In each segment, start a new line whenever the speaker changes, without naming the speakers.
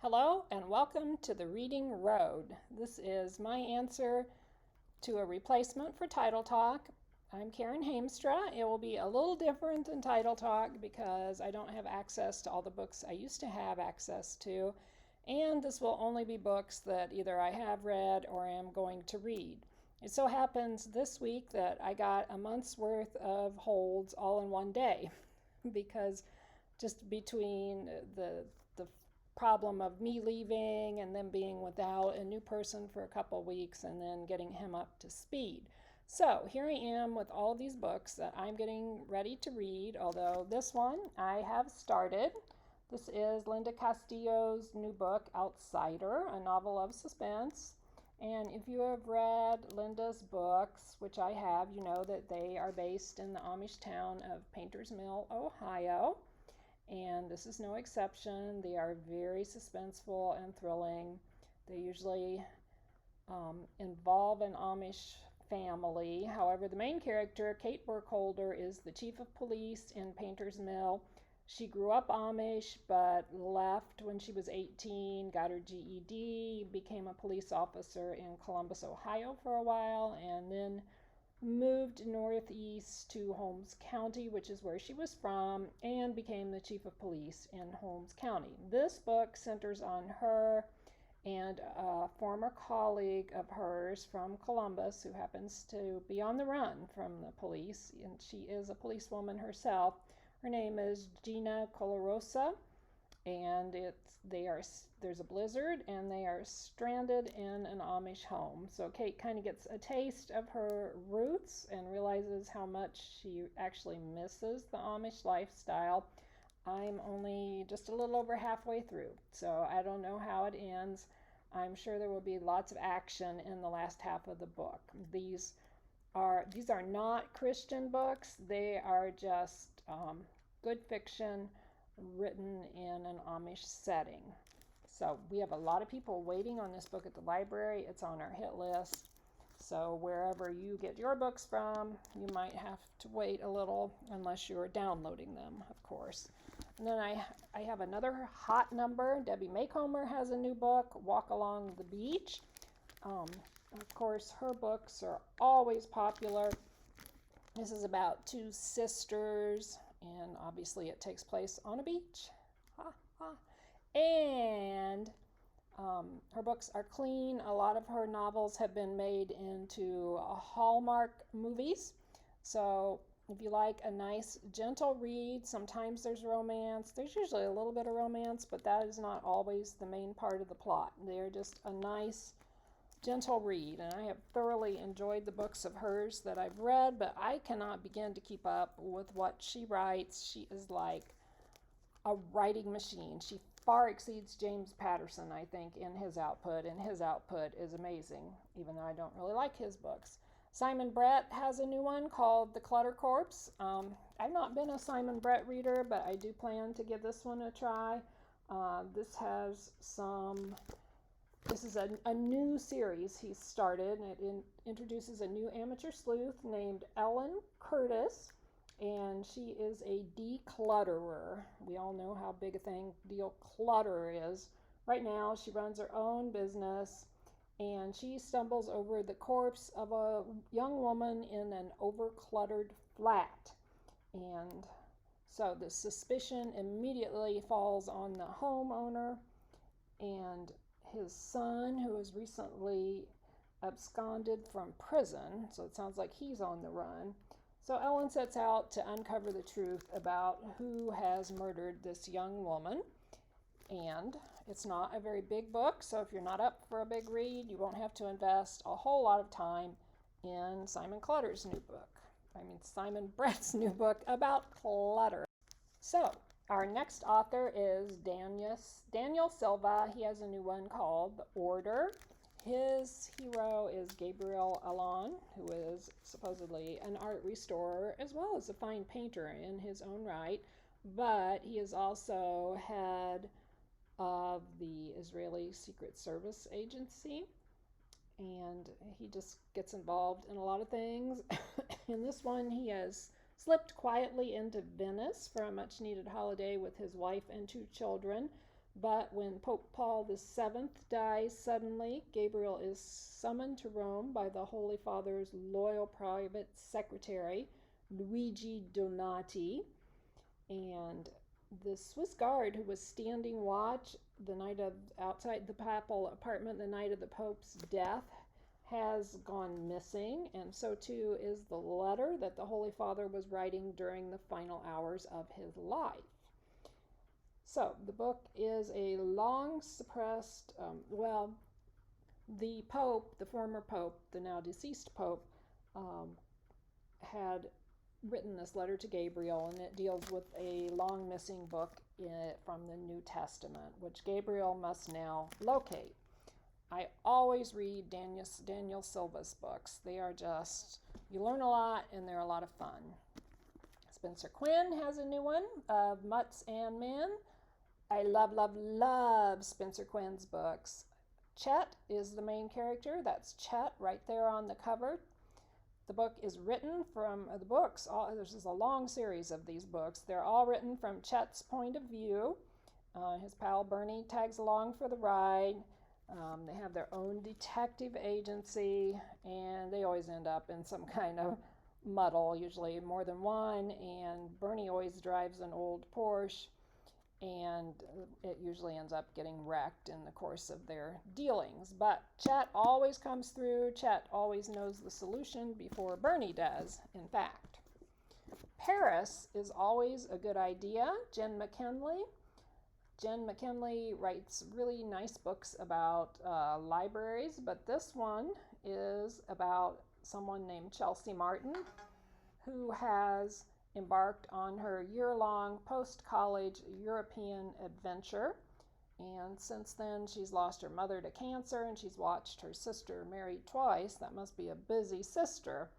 Hello and welcome to the Reading Road. This is my answer to a replacement for Title Talk. I'm Karen HIemstra. It will be a little different than Title Talk because I don't have access to all the books I used to have access to, and this will only be books that either I have read or am going to read. It so happens this week that I got a month's worth of holds all in one day because just between the problem of me leaving and then being without a new person for a couple weeks and then getting him up to speed. So here I am with all these books that I'm getting ready to read, although this one I have started. This is Linda Castillo's new book, Outsider, a novel of suspense. And if you have read Linda's books, which I have, you know that they are based in the Amish town of Painters Mill, Ohio. And this is no exception. They are very suspenseful and thrilling. They usually involve an Amish family. However, the main character, Kate Burkholder, is the chief of police in Painters Mill. She grew up Amish but left when she was 18, got her GED, became a police officer in Columbus, Ohio for a while, and then moved northeast to Holmes County, which is where she was from, and became the chief of police in Holmes County. This book centers on her and a former colleague of hers from Columbus who happens to be on the run from the police, and she is a policewoman herself. Her name is Gina Colarosa, and there's a blizzard and they are stranded in an Amish home. So Kate kind of gets a taste of her roots and realizes how much she actually misses the Amish lifestyle. I'm only just a little over halfway through, so I don't know how it ends. I'm sure there will be lots of action in the last half of the book. These are not Christian books. They are just good fiction written in an Amish setting. So we have a lot of people waiting on this book at the library. It's on our hit list. So wherever you get your books from, you might have to wait a little unless you're downloading them, of course. And then I have another hot number. Debbie Macomber has a new book, Walk Along the Beach. Of course, her books are always popular. This is about two sisters, and obviously it takes place on a beach. Ha, ha. And her books are clean. A lot of her novels have been made into Hallmark movies. So if you like a nice, gentle read, sometimes there's romance. There's usually a little bit of romance, but that is not always the main part of the plot. They're just a nice, gentle read, and I have thoroughly enjoyed the books of hers that I've read, but I cannot begin to keep up with what she writes. She is like a writing machine. She far exceeds James Patterson, I think, in his output, and his output is amazing, even though I don't really like his books. Simon Brett has a new one called The Clutter Corpse. I've not been a Simon Brett reader, but I do plan to give this one a try. This is a new series he started, and it introduces a new amateur sleuth named Ellen Curtis, and she is a declutterer. We all know how big a thing declutter is. Right now, she runs her own business, and she stumbles over the corpse of a young woman in an overcluttered flat. And so the suspicion immediately falls on the homeowner and his son, who has recently absconded from prison, so it sounds like he's on the run. So Ellen sets out to uncover the truth about who has murdered this young woman. And it's not a very big book, so if you're not up for a big read, you won't have to invest a whole lot of time in Simon Brett's new book about clutter. So our next author is Daniel Silva. He has a new one called The Order. His hero is Gabriel Alon, who is supposedly an art restorer as well as a fine painter in his own right, but he is also head of the Israeli Secret Service Agency, and he just gets involved in a lot of things. In this one, he has slipped quietly into Venice for a much-needed holiday with his wife and two children, But when Pope Paul VII dies suddenly, Gabriel is summoned to Rome by the Holy Father's loyal private secretary, Luigi Donati, and the Swiss guard who was standing watch the night of outside the papal apartment the night of the Pope's death has gone missing, and so too is the letter that the Holy Father was writing during the final hours of his life. So the book is a long suppressed, the Pope, the former Pope, the now deceased Pope, had written this letter to Gabriel, and it deals with a long missing book from the New Testament, which Gabriel must now locate. I always read Daniel Silva's books. They are just, you learn a lot and they're a lot of fun. Spencer Quinn has a new one of Mutts and Men. I love Spencer Quinn's books. Chet is the main character. That's Chet right there on the cover. The book is written from the books. This is a long series of these books. They're all written from Chet's point of view. His pal Bernie tags along for the ride. They have their own detective agency, and they always end up in some kind of muddle, usually more than one, and Bernie always drives an old Porsche, and it usually ends up getting wrecked in the course of their dealings. But Chet always comes through. Chet always knows the solution before Bernie does, in fact. Paris is always a good idea. Jen McKinley writes really nice books about libraries, but this one is about someone named Chelsea Martin, who has embarked on her year-long post-college European adventure. And since then, she's lost her mother to cancer, and she's watched her sister married twice. That must be a busy sister.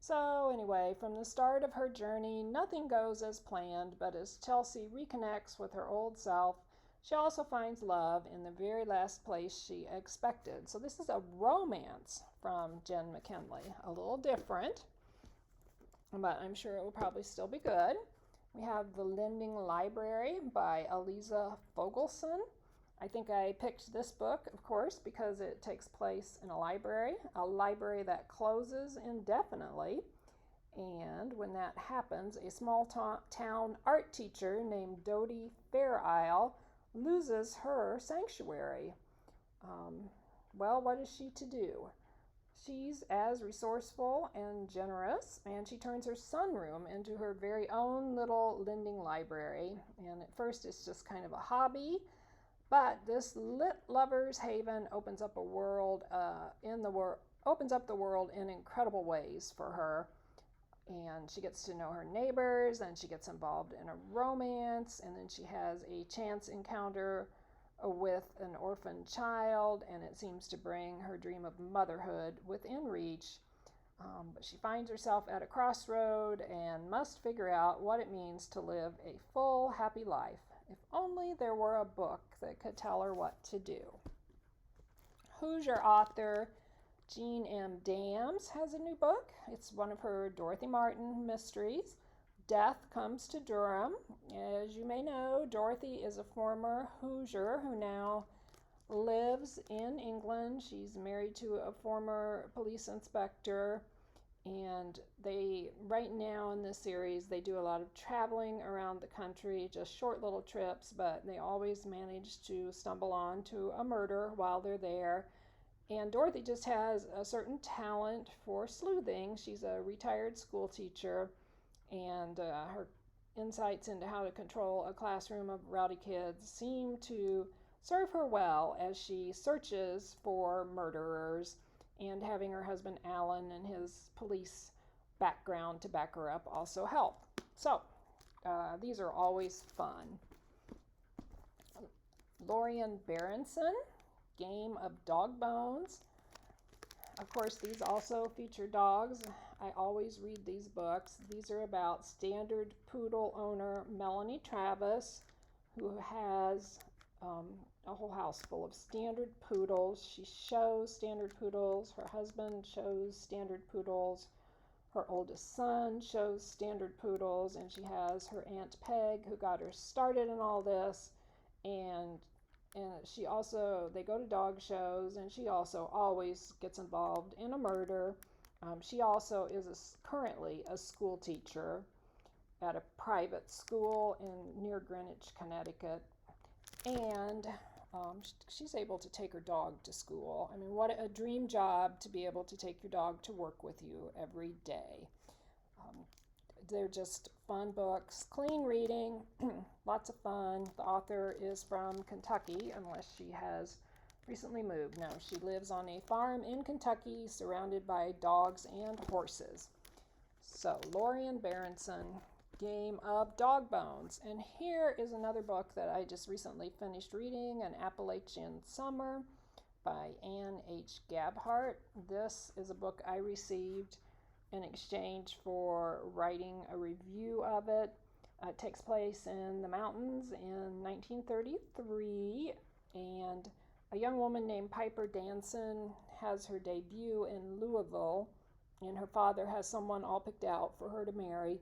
So anyway, from the start of her journey, nothing goes as planned, but as Chelsea reconnects with her old self, she also finds love in the very last place she expected. So this is a romance from Jen McKinley, a little different, but I'm sure it will probably still be good. We have The Lending Library by Eliza Fogelson. I think I picked this book, of course, because it takes place in a library that closes indefinitely. And when that happens, a small town art teacher named Dodie Fairisle loses her sanctuary. Well, what is she to do? She's as resourceful and generous, and she turns her sunroom into her very own little lending library. And at first it's just kind of a hobby, but this lit lover's haven opens up the world in incredible ways for her. And she gets to know her neighbors, and she gets involved in a romance, and then she has a chance encounter with an orphan child, and it seems to bring her dream of motherhood within reach. But she finds herself at a crossroad and must figure out what it means to live a full, happy life. If only there were a book that could tell her what to do. Hoosier author Jean M. Dams has a new book. It's one of her Dorothy Martin mysteries. Death Comes to Durham. As you may know, Dorothy is a former Hoosier who now lives in England. She's married to a former police inspector, and right now in this series, they do a lot of traveling around the country, just short little trips, but they always manage to stumble onto a murder while they're there. And Dorothy just has a certain talent for sleuthing. She's a retired school teacher, and her insights into how to control a classroom of rowdy kids seem to serve her well as she searches for murderers, and having her husband Alan and his police background to back her up also help. So these are always fun. Lorian Berenson, Game of Dog Bones. Of course, these also feature dogs. I always read these books. These are about standard poodle owner Melanie Travis, who has a whole house full of standard poodles. She shows standard poodles. Her husband shows standard poodles. Her oldest son shows standard poodles, and she has her Aunt Peg, who got her started in all this, and And they go to dog shows, and she also always gets involved in a murder. She also is currently a school teacher at a private school near Greenwich, Connecticut. And she's able to take her dog to school. I mean, what a dream job to be able to take your dog to work with you every day. Um, they're just fun books, clean reading, lots of fun. The author is from Kentucky, unless she has recently moved. No, she lives on a farm in Kentucky surrounded by dogs and horses. So, Lorian Berenson, Game of Dog Bones. And here is another book that I just recently finished reading, An Appalachian Summer by Anne H. Gabhart. This is a book I received in exchange for writing a review of it. It takes place in the mountains in 1933, and a young woman named Piper Danson has her debut in Louisville, and her father has someone all picked out for her to marry,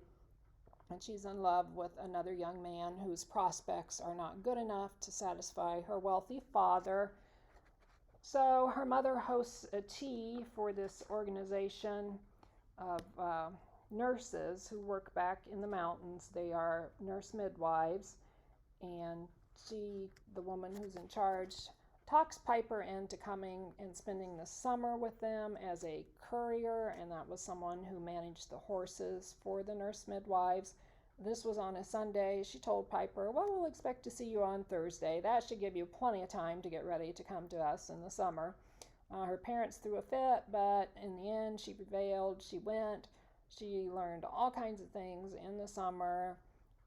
and she's in love with another young man whose prospects are not good enough to satisfy her wealthy father. So her mother hosts a tea for this organization of nurses who work back in the mountains. They are nurse midwives, and the woman who's in charge, talks Piper into coming and spending the summer with them as a courier, and that was someone who managed the horses for the nurse midwives. This was on a Sunday. She told Piper, well, we'll expect to see you on Thursday. That should give you plenty of time to get ready to come to us in the summer. Her parents threw a fit, but in the end, she prevailed. She went. She learned all kinds of things in the summer,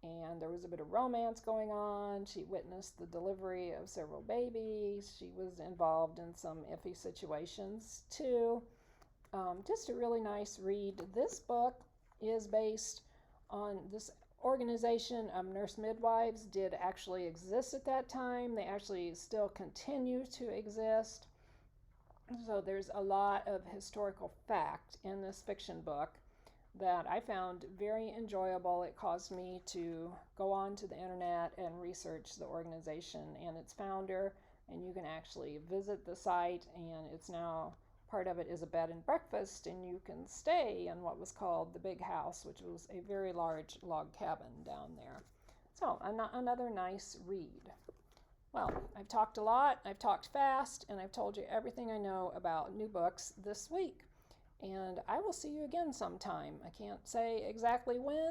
and there was a bit of romance going on. She witnessed the delivery of several babies. She was involved in some iffy situations, too. Just a really nice read. This book is based on this organization of nurse midwives did actually exist at that time. They actually still continue to exist. So there's a lot of historical fact in this fiction book that I found very enjoyable. It caused me to go on to the internet and research the organization and its founder, and you can actually visit the site, and it's now part of it is a bed and breakfast, and you can stay in what was called the Big House, which was a very large log cabin down there. So another nice read. Well, I've talked a lot, I've talked fast, and I've told you everything I know about new books this week. And I will see you again sometime. I can't say exactly when.